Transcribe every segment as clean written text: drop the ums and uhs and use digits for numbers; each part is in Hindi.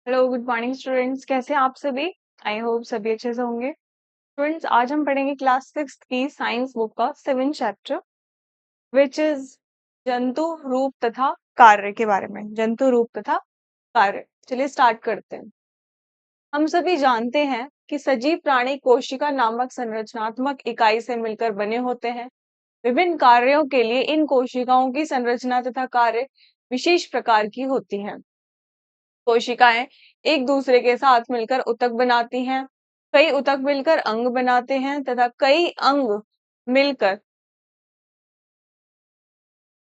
Hello, good morning students. कैसे हैं आप सभी? आई होप सभी अच्छे से होंगे। स्टूडेंट्स, आज हम पढ़ेंगे क्लास 6 की साइंस बुक का 7 चैप्टर विच इज जंतु रूप तथा कार्य के बारे में। जंतु रूप तथा कार्य। चलिए स्टार्ट करते हैं। हम सभी जानते हैं कि सजीव प्राणी कोशिका नामक संरचनात्मक इकाई से मिलकर बने होते हैं। विभिन्न कार्यों के लिए इन कोशिकाओं की संरचना तथा कार्य विशेष प्रकार की होती हैं। कोशिकाएं एक दूसरे के साथ मिलकर ऊतक बनाती हैं। कई ऊतक मिलकर अंग बनाते हैं तथा कई अंग मिलकर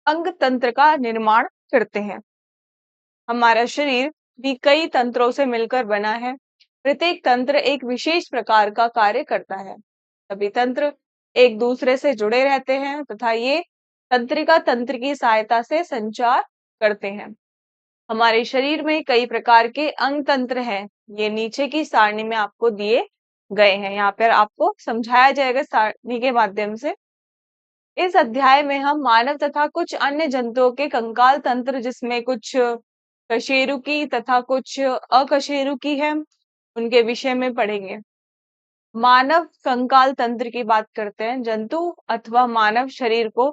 अंग तंत्र का निर्माण करते हैं। हमारा शरीर भी कई तंत्रों से मिलकर बना है। प्रत्येक तंत्र एक विशेष प्रकार का कार्य करता है। सभी तंत्र एक दूसरे से जुड़े रहते हैं तथा ये तंत्रिका तंत्र की सहायता से संचार करते हैं। हमारे शरीर में कई प्रकार के अंग तंत्र हैं। ये नीचे की सारणी में आपको दिए गए हैं। यहाँ पर आपको समझाया जाएगा सारणी के माध्यम से। इस अध्याय में हम मानव तथा कुछ अन्य जंतुओं के कंकाल तंत्र, जिसमें कुछ कशेरुकी तथा कुछ अकशेरुकी है, उनके विषय में पढ़ेंगे। मानव कंकाल तंत्र की बात करते हैं। जंतु अथवा मानव शरीर को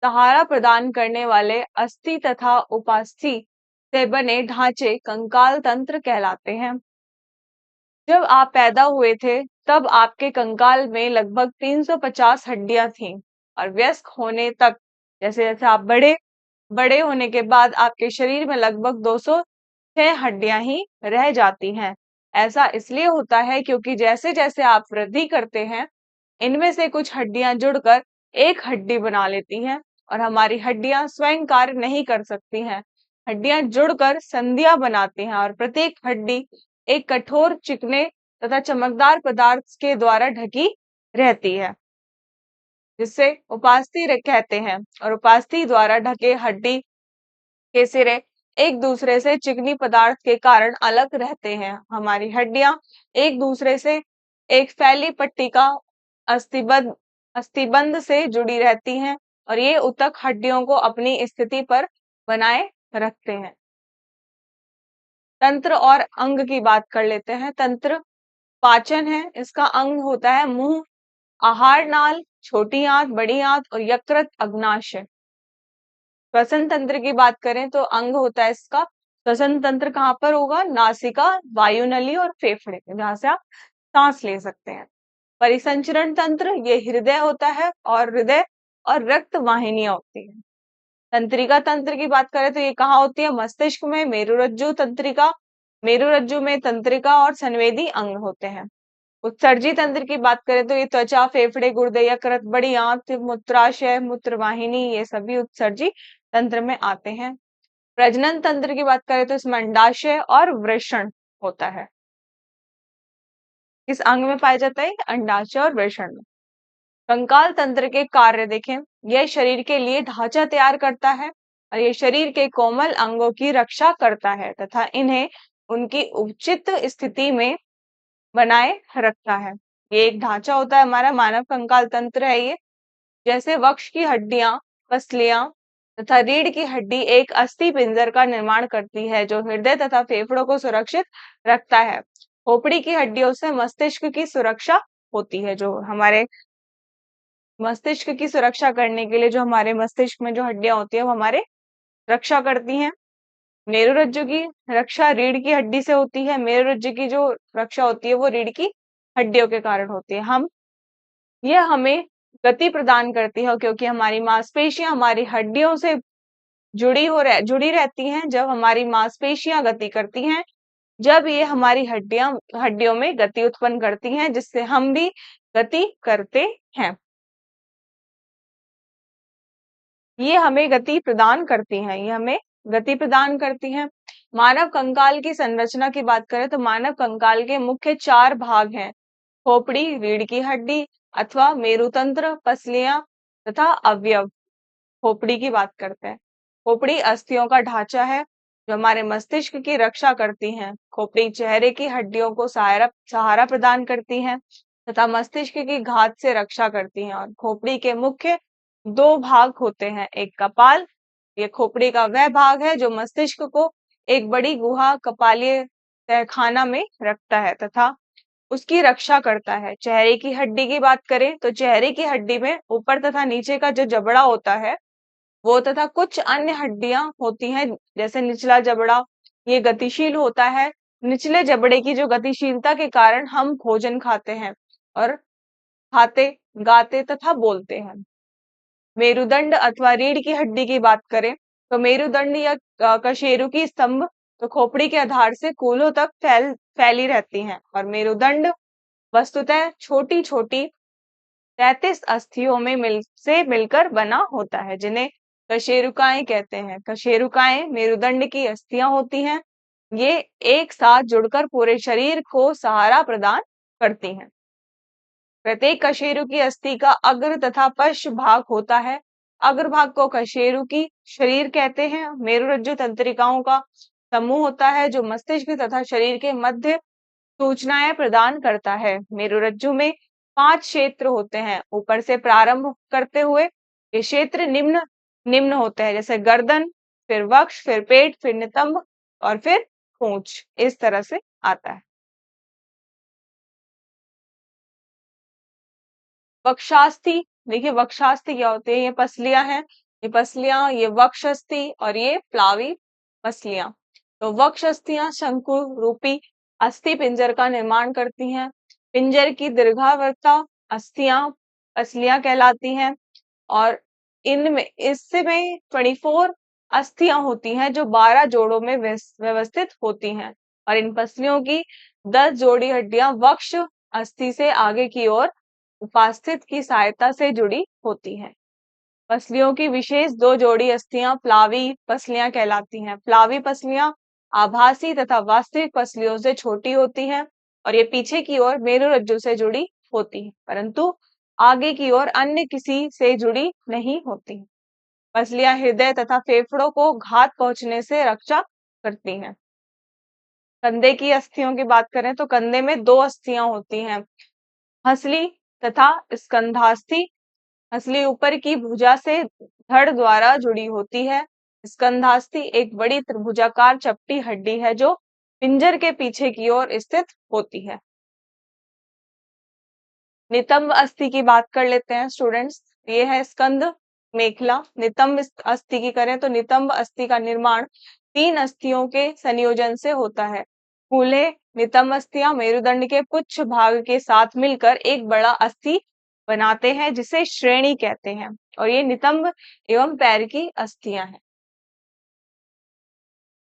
सहारा प्रदान करने वाले अस्थि तथा उपास्थि से बने ढांचे कंकाल तंत्र कहलाते हैं। जब आप पैदा हुए थे तब आपके कंकाल में लगभग 350 हड्डियां थीं और वयस्क होने तक, जैसे जैसे आप बड़े बड़े होने के बाद आपके शरीर में लगभग 206 हड्डियां ही रह जाती हैं। ऐसा इसलिए होता है क्योंकि जैसे जैसे आप वृद्धि करते हैं, इनमें से कुछ हड्डियां जुड़कर एक हड्डी बना लेती हैं और हमारी हड्डियां स्वयं कार्य नहीं कर सकती हैं। हड्डियां जुड़कर संधियां बनाती हैं और प्रत्येक हड्डी एक कठोर, चिकने तथा चमकदार पदार्थ के द्वारा ढकी रहती है, जिससे उपास्थि कहते हैं। और उपास्थि द्वारा ढके हड्डी के सिरे एक दूसरे से चिकनी पदार्थ के कारण अलग रहते हैं। हमारी हड्डियां एक दूसरे से एक फैली पट्टिका अस्थिबंध अस्थिबंध से जुड़ी रहती हैं और ये ऊतक हड्डियों को अपनी स्थिति पर बनाए रखते हैं। तंत्र और अंग की बात कर लेते हैं। तंत्र पाचन है, इसका अंग होता है मुंह, आहार नाल, छोटी आंत, बड़ी आंत और यकृत, अग्नाशय। श्वसन तंत्र की बात करें तो अंग होता है इसका। श्वसन तंत्र कहाँ पर होगा? नासिका, वायुनली और फेफड़े, जहां से आप सांस ले सकते हैं। परिसंचरण तंत्र ये हृदय होता है और हृदय और रक्त वाहिनियां होती है। तंत्रिका तंत्र की बात करें तो ये कहाँ होती है? मस्तिष्क में। मेरुरज्जु तंत्रिका, मेरुरज्जु में तंत्रिका और संवेदी अंग होते हैं। उत्सर्जी तंत्र की बात करें तो ये त्वचा, फेफड़े, गुर्दे, यकृत, बड़ी आंत, मूत्राशय, मूत्रवाहिनी, ये सभी उत्सर्जी तंत्र में आते हैं। प्रजनन तंत्र की बात करें तो इसमें अंडाशय और वृषण होता है। इस अंग में पाया जाता है अंडाशय और वृषण में। कंकाल तंत्र के कार्य देखें। यह शरीर के लिए ढांचा तैयार करता है और यह शरीर के कोमल अंगों की रक्षा करता है तथा इन्हें उनकी उचित स्थिति में बनाए रखता है। ये एक ढांचा होता है हमारा, मानव कंकाल तंत्र है ये। जैसे वक्ष की हड्डियां, पसलियां तथा रीढ़ की हड्डी एक अस्थि पिंजर का निर्माण करती है जो हृदय तथा फेफड़ों को सुरक्षित रखता है। खोपड़ी की हड्डियों से मस्तिष्क की सुरक्षा होती है। जो हमारे मस्तिष्क की सुरक्षा करने के लिए जो हमारे मस्तिष्क में जो हड्डियां होती है वो हमारे रक्षा करती हैं। मेरुरज्जु की रक्षा रीढ़ की हड्डी से होती है। मेरुरज्जु की जो रक्षा होती है वो रीढ़ की हड्डियों के कारण होती है। यह हमें गति प्रदान करती है क्योंकि हमारी मांसपेशियां हमारी हड्डियों से जुड़ी रहती हैं। जब हमारी मांसपेशियां गति करती हैं, जब ये हमारी हड्डियों में गति उत्पन्न करती हैं, जिससे हम भी गति करते हैं। ये हमें गति प्रदान करती हैं। ये हमें गति प्रदान करती हैं। मानव कंकाल की संरचना की बात करें तो मानव कंकाल के मुख्य 4 भाग हैं। खोपड़ी, रीढ़ की हड्डी अथवा मेरुतंत्र, पसलियां तथा अवयव। खोपड़ी की बात करते हैं। खोपड़ी अस्थियों का ढांचा है जो हमारे मस्तिष्क की रक्षा करती हैं। खोपड़ी चेहरे की हड्डियों को सहारा प्रदान करती हैं तथा मस्तिष्क की घात से रक्षा करती हैं। और खोपड़ी के मुख्य 2 भाग होते हैं। एक कपाल, ये खोपड़ी का वह भाग है जो मस्तिष्क को एक बड़ी गुहा, कपालीय तहखाना में रखता है तथा उसकी रक्षा करता है। चेहरे की हड्डी की बात करें तो चेहरे की हड्डी में ऊपर तथा नीचे का जो जबड़ा होता है वो तथा कुछ अन्य हड्डियां होती हैं, जैसे निचला जबड़ा, ये गतिशील होता है। निचले जबड़े की जो गतिशीलता के कारण हम भोजन खाते हैं और खाते, गाते तथा बोलते हैं। मेरुदंड अथवा रीढ़ की हड्डी की बात करें तो मेरुदंड या कशेरु की स्तंभ तो खोपड़ी के आधार से कूल्हों तक फैली रहती हैं और मेरुदंड वस्तुतः छोटी छोटी 33 अस्थियों में मिलकर बना होता है, जिन्हें कशेरुकाएं कहते हैं। कशेरुकाएं मेरुदंड की अस्थियां होती हैं। ये एक साथ जुड़कर पूरे शरीर को सहारा प्रदान करती हैं। प्रत्येक कशेरु की अस्थि का अग्र तथा पश्च भाग होता है। अग्र भाग को कशेरु की शरीर कहते हैं। मेरुरज्जु तंत्रिकाओं का समूह होता है जो मस्तिष्क तथा शरीर के मध्य सूचनाएं प्रदान करता है। मेरुरज्जु में 5 क्षेत्र होते हैं। ऊपर से प्रारंभ करते हुए ये क्षेत्र निम्न निम्न होते हैं, जैसे गर्दन, फिर वक्ष, फिर पेट, फिर नितंब और फिर पूंछ। इस तरह से आता है। वक्षास्थि, देखिए वक्षास्थि क्या होते हैं? ये पसलियां हैं, ये पसलियां, ये वक्षस्थि और ये प्लावी पसलियां। तो वक्षस्थियां शंकु रूपी अस्थि पिंजर का निर्माण करती हैं। पिंजर की दीर्घावर्ता अस्थियां पसलियां कहलाती हैं और इनमें इसमें 24 अस्थियां होती हैं जो 12 जोड़ों में व्यवस्थित होती हैं और इन पसलियों की 10 जोड़ी हड्डियां वक्ष अस्थि से आगे की ओर उपास्थित की सहायता से जुड़ी होती हैं। पसलियों की विशेष 2 जोड़ी अस्थियां प्लावी पसलियां कहलाती हैं। प्लावी पसलियां आभासी तथा वास्तविक पसलियों से छोटी होती हैं और ये पीछे की ओर मेरुरज्जु से जुड़ी होती हैं, परंतु आगे की ओर अन्य किसी से जुड़ी नहीं होती। पसलियां हृदय तथा फेफड़ों को घात पहुंचने से रक्षा करती हैं। कंधे की अस्थियों की बात करें तो कंधे में 2 अस्थियां होती हैं, हंसली तथा स्कंधास्थि। हंसली ऊपर की भुजा से धड़ द्वारा जुड़ी होती है। स्कंधास्थि एक बड़ी त्रिभुजाकार चपटी हड्डी है जो पिंजर के पीछे की ओर स्थित होती है। नितंब अस्थि की बात कर लेते हैं स्टूडेंट्स। ये है स्कंद मेखला। नितंब अस्थि की करें तो नितंब अस्थि का निर्माण 3 अस्थियों के संयोजन से होता है। कूल्हे नितंब अस्थियां मेरुदंड के पुच्छ भाग के साथ मिलकर एक बड़ा अस्थि बनाते हैं जिसे श्रेणी कहते हैं और ये नितंब एवं पैर की अस्थियां हैं।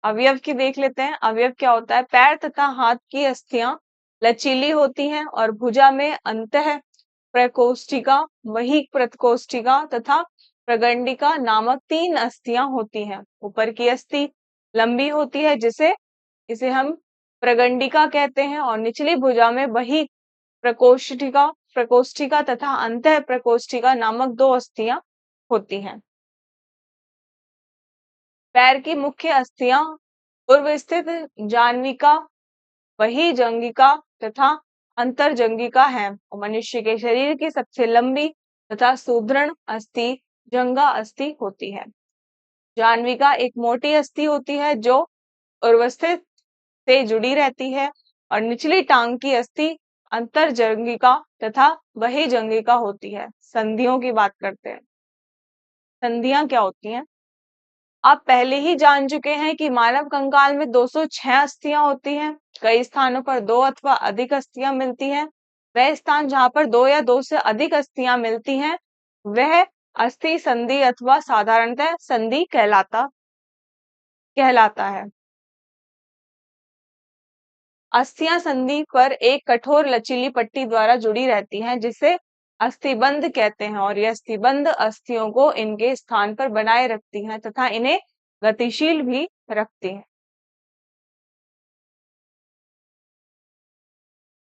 अवयव की देख लेते हैं। अवयव क्या होता है? पैर तथा हाथ की अस्थियां लचीली होती हैं और भुजा में अंतः प्रकोष्ठिका, वही प्रकोष्ठिका तथा प्रगंडिका नामक 3 अस्थियां होती हैं। ऊपर की अस्थि लंबी होती है इसे हम प्रगंडिका कहते हैं और निचली भुजा में वही प्रकोष्ठिका प्रकोष्ठिका तथा अंतः प्रकोष्ठिका नामक 2 अस्थियां होती हैं। पैर की मुख्य अस्थियां पूर्व स्थित जाह्नविका, वही जंगिका तथा अंतरजंगिका है और मनुष्य के शरीर की सबसे लंबी तथा सुदृढ़ अस्थि जंगा अस्थि होती है। जाह्नविका एक मोटी अस्थि होती है जो उर्वस्थित से जुड़ी रहती है और निचली टांग की अस्थि अंतरजंगिका तथा वही जंगिका होती है। संधियों की बात करते हैं। संधियां क्या होती हैं? आप पहले ही जान चुके हैं कि मानव कंकाल में 206 अस्थियां होती हैं। कई स्थानों पर 2 अथवा अधिक अस्थियां मिलती हैं। वह स्थान जहां पर 2 या 2 से अधिक अस्थियां मिलती हैं वह अस्थि संधि अथवा साधारणतः संधि कहलाता है। अस्थियां संधि पर एक कठोर लचीली पट्टी द्वारा जुड़ी रहती हैं जिसे अस्थिबंध कहते हैं और यह अस्थिबंध अस्थियों को इनके स्थान पर बनाए रखती हैं तथा इन्हें गतिशील भी रखती हैं।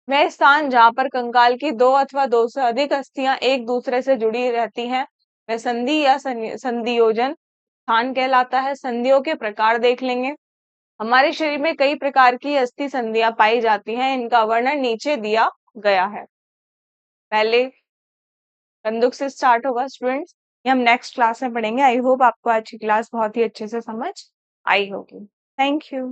वह स्थान जहां पर कंकाल की 2 अथवा 2 से अधिक अस्थियां एक दूसरे से जुड़ी रहती हैं वह संधि या संधियोजन स्थान कहलाता है। संधियों के प्रकार देख लेंगे। हमारे शरीर में कई प्रकार की अस्थि संधियां पाई जाती हैं। इनका वर्णन नीचे दिया गया है। पहले कंदुक से स्टार्ट होगा स्टूडेंट्स, ये हम नेक्स्ट क्लास में पढ़ेंगे। आई होप आपको आज की क्लास बहुत ही अच्छे से समझ आई होगी। Thank you.